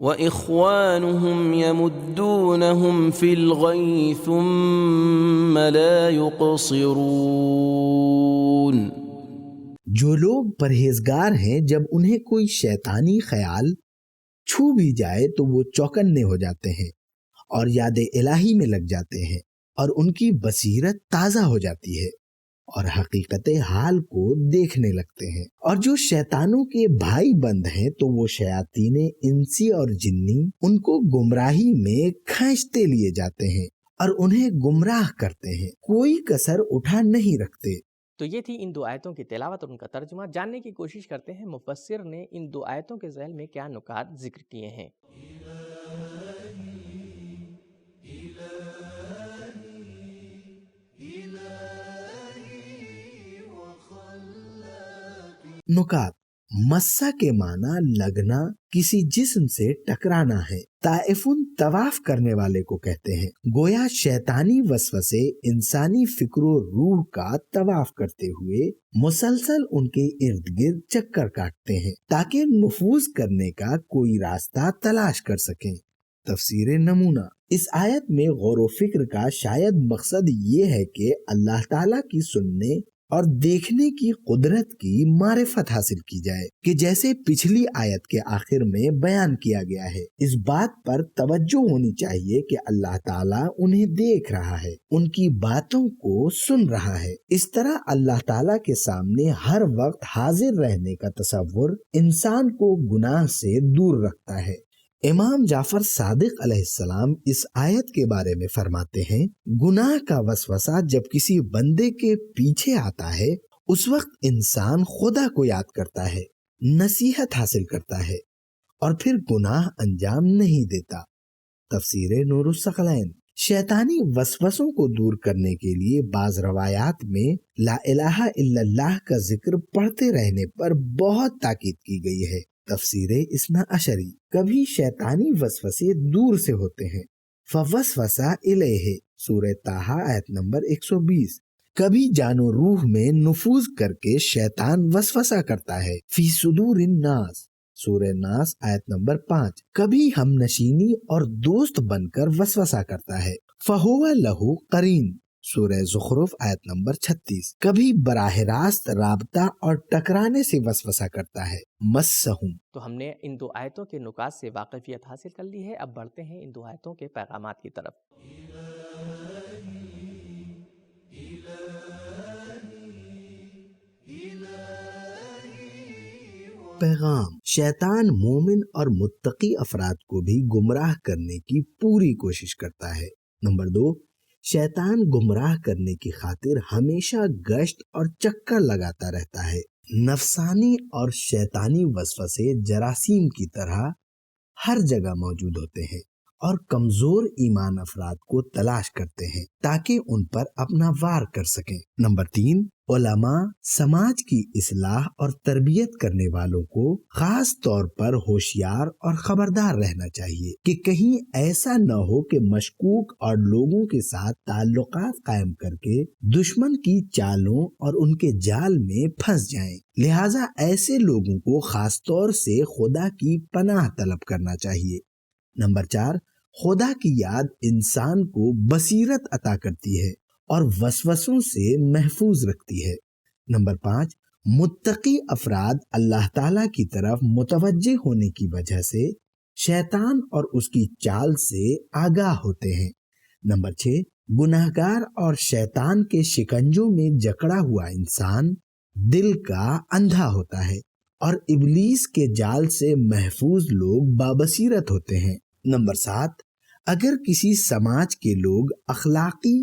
وإخوانهم يمدونهم في الغي ثم لا يقصرون۔ جو لوگ پرہیزگار ہیں جب انہیں کوئی شیطانی خیال چھو بھی جائے تو وہ چوکنے ہو جاتے ہیں اور یاد الہی میں لگ جاتے ہیں اور ان کی بصیرت تازہ ہو جاتی ہے اور حقیقت حال کو دیکھنے لگتے ہیں۔ اور جو شیطانوں کے بھائی بند ہیں تو وہ شیاطین انسی اور جنی ان کو گمراہی میں کھینچتے لیے جاتے ہیں اور انہیں گمراہ کرتے ہیں، کوئی کسر اٹھا نہیں رکھتے۔ تو یہ تھی ان 2 آیتوں کی تلاوت اور ان کا ترجمہ۔ جاننے کی کوشش کرتے ہیں مفسر نے ان 2 آیتوں کے ذیل میں کیا نکات ذکر کیے ہیں۔ نکات: مسا کے معنی لگنا، کسی جسم سے ٹکرانا ہے۔ طائفن طواف کرنے والے کو کہتے ہیں۔ گویا شیطانی وسوسے انسانی فکر و روح کا طواف کرتے ہوئے مسلسل ان کے ارد گرد چکر کاٹتے ہیں تاکہ نفوذ کرنے کا کوئی راستہ تلاش کر سکیں۔ تفسیر نمونہ: اس آیت میں غور و فکر کا شاید مقصد یہ ہے کہ اللہ تعالیٰ کی سننے اور دیکھنے کی قدرت کی معرفت حاصل کی جائے کہ جیسے پچھلی آیت کے آخر میں بیان کیا گیا ہے۔ اس بات پر توجہ ہونی چاہیے کہ اللہ تعالیٰ انہیں دیکھ رہا ہے، ان کی باتوں کو سن رہا ہے۔ اس طرح اللہ تعالیٰ کے سامنے ہر وقت حاضر رہنے کا تصور انسان کو گناہ سے دور رکھتا ہے۔ امام جعفر صادق علیہ السلام اس آیت کے بارے میں فرماتے ہیں، گناہ کا وسوسہ جب کسی بندے کے پیچھے آتا ہے اس وقت انسان خدا کو یاد کرتا ہے، نصیحت حاصل کرتا ہے اور پھر گناہ انجام نہیں دیتا۔ تفسیر نور الثقلین: شیطانی وسوسوں کو دور کرنے کے لیے بعض روایات میں لا الہ الا اللہ کا ذکر پڑھتے رہنے پر بہت تاکید کی گئی ہے۔ تفسیر اثنا عشری: کبھی شیطانی وسوسے دور سے ہوتے ہیں۔ فوسوس الیہ، سورہ طٰہٰ آیت نمبر 120۔ کبھی جان و روح میں نفوذ کر کے شیطان وسوسہ کرتا ہے۔ فی صدور الناس، سورہ ناس آیت نمبر 5۔ کبھی ہم نشینی اور دوست بن کر وسوسہ کرتا ہے۔ فہو لہ قرین، سورہ زخرف آیت نمبر 36۔ کبھی براہ راست رابطہ اور ٹکرانے سے وسوسہ کرتا ہے۔ مسہم۔ تو ہم نے ان 2 آیتوں کے نکات سے واقفیت حاصل کر لی ہے۔ اب بڑھتے ہیں ان 2 آیتوں کے پیغامات کی طرف۔ پیغام: شیطان مومن اور متقی افراد کو بھی گمراہ کرنے کی پوری کوشش کرتا ہے۔ نمبر 2، شیطان گمراہ کرنے کی خاطر ہمیشہ گشت اور چکر لگاتا رہتا ہے۔ نفسانی اور شیطانی وسوسے جراثیم کی طرح ہر جگہ موجود ہوتے ہیں اور کمزور ایمان افراد کو تلاش کرتے ہیں تاکہ ان پر اپنا وار کر سکیں۔ نمبر 3، علماء سماج کی اصلاح اور تربیت کرنے والوں کو خاص طور پر ہوشیار اور خبردار رہنا چاہیے کہ کہیں ایسا نہ ہو کہ مشکوک اور لوگوں کے ساتھ تعلقات قائم کر کے دشمن کی چالوں اور ان کے جال میں پھنس جائیں۔ لہٰذا ایسے لوگوں کو خاص طور سے خدا کی پناہ طلب کرنا چاہیے۔ نمبر 4، خدا کی یاد انسان کو بصیرت عطا کرتی ہے اور وسوسوں سے محفوظ رکھتی ہے۔ نمبر 5، متقی افراد اللہ تعالیٰ کی طرف متوجہ ہونے کی وجہ سے شیطان اور اس کی چال سے آگاہ ہوتے ہیں۔ نمبر 6، گناہگار اور شیطان کے شکنجوں میں جکڑا ہوا انسان دل کا اندھا ہوتا ہے اور ابلیس کے جال سے محفوظ لوگ بابصیرت ہوتے ہیں۔ نمبر 7، اگر کسی سماج کے لوگ اخلاقی،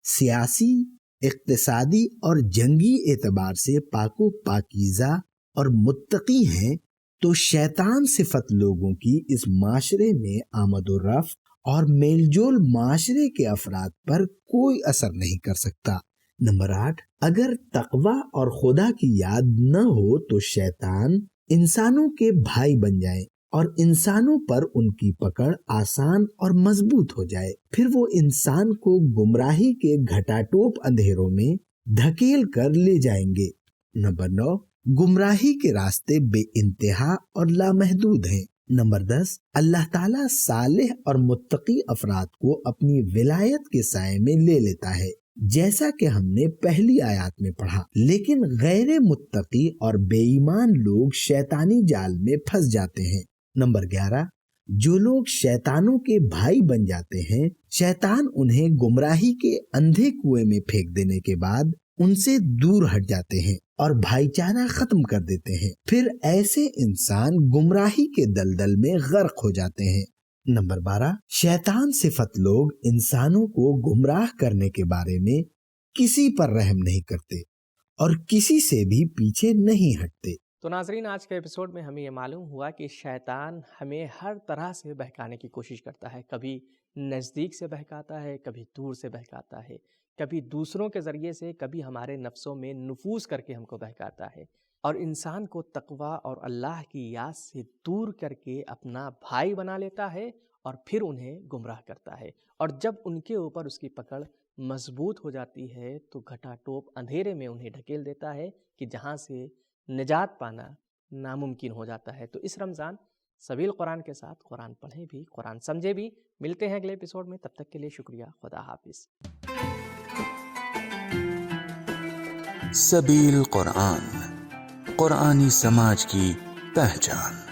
سیاسی، اقتصادی اور جنگی اعتبار سے پاک و پاکیزہ اور متقی ہیں تو شیطان صفت لوگوں کی اس معاشرے میں آمد و رفت اور میل جول معاشرے کے افراد پر کوئی اثر نہیں کر سکتا۔ نمبر 8، اگر تقوی اور خدا کی یاد نہ ہو تو شیطان انسانوں کے بھائی بن جائے اور انسانوں پر ان کی پکڑ آسان اور مضبوط ہو جائے، پھر وہ انسان کو گمراہی کے گھٹاٹوپ اندھیروں میں دھکیل کر لے جائیں گے۔ نمبر 9، گمراہی کے راستے بے انتہا اور لامحدود ہیں۔ نمبر 10، اللہ تعالیٰ صالح اور متقی افراد کو اپنی ولایت کے سائے میں لے لیتا ہے، جیسا کہ ہم نے پہلی آیات میں پڑھا، لیکن غیر متقی اور بے ایمان لوگ شیطانی جال میں پھنس جاتے ہیں۔ نمبر 11، جو لوگ شیطانوں کے بھائی بن جاتے ہیں، شیطان انہیں گمراہی کے اندھے کنویں میں پھینک دینے کے بعد ان سے دور ہٹ جاتے ہیں اور بھائی چارہ ختم کر دیتے ہیں، پھر ایسے انسان گمراہی کے دلدل میں غرق ہو جاتے ہیں۔ نمبر 12، شیطان صفت لوگ انسانوں کو گمراہ کرنے کے بارے میں کسی پر رحم نہیں کرتے اور کسی سے بھی پیچھے نہیں ہٹتے۔ تو ناظرین، آج کے ایپیسوڈ میں ہمیں یہ معلوم ہوا کہ شیطان ہمیں ہر طرح سے بہکانے کی کوشش کرتا ہے۔ کبھی نزدیک سے بہکاتا ہے، کبھی دور سے بہکاتا ہے، کبھی دوسروں کے ذریعے سے، کبھی ہمارے نفسوں میں نفوذ کر کے ہم کو بہکاتا ہے، اور انسان کو تقویٰ اور اللہ کی یاد سے دور کر کے اپنا بھائی بنا لیتا ہے اور پھر انہیں گمراہ کرتا ہے، اور جب ان کے اوپر اس کی پکڑ مضبوط ہو جاتی ہے تو گھٹا ٹوپ اندھیرے میں انہیں ڈھکیل دیتا ہے کہ جہاں سے نجات پانا ناممکن ہو جاتا ہے۔ تو اس رمضان سبیل قرآن کے ساتھ قرآن پڑھیں بھی، قرآن سمجھے بھی۔ ملتے ہیں اگلے ایپیسوڈ میں، تب تک کے لیے شکریہ، خدا حافظ۔ سبیل قرآن، قرآنی سماج کی پہچان۔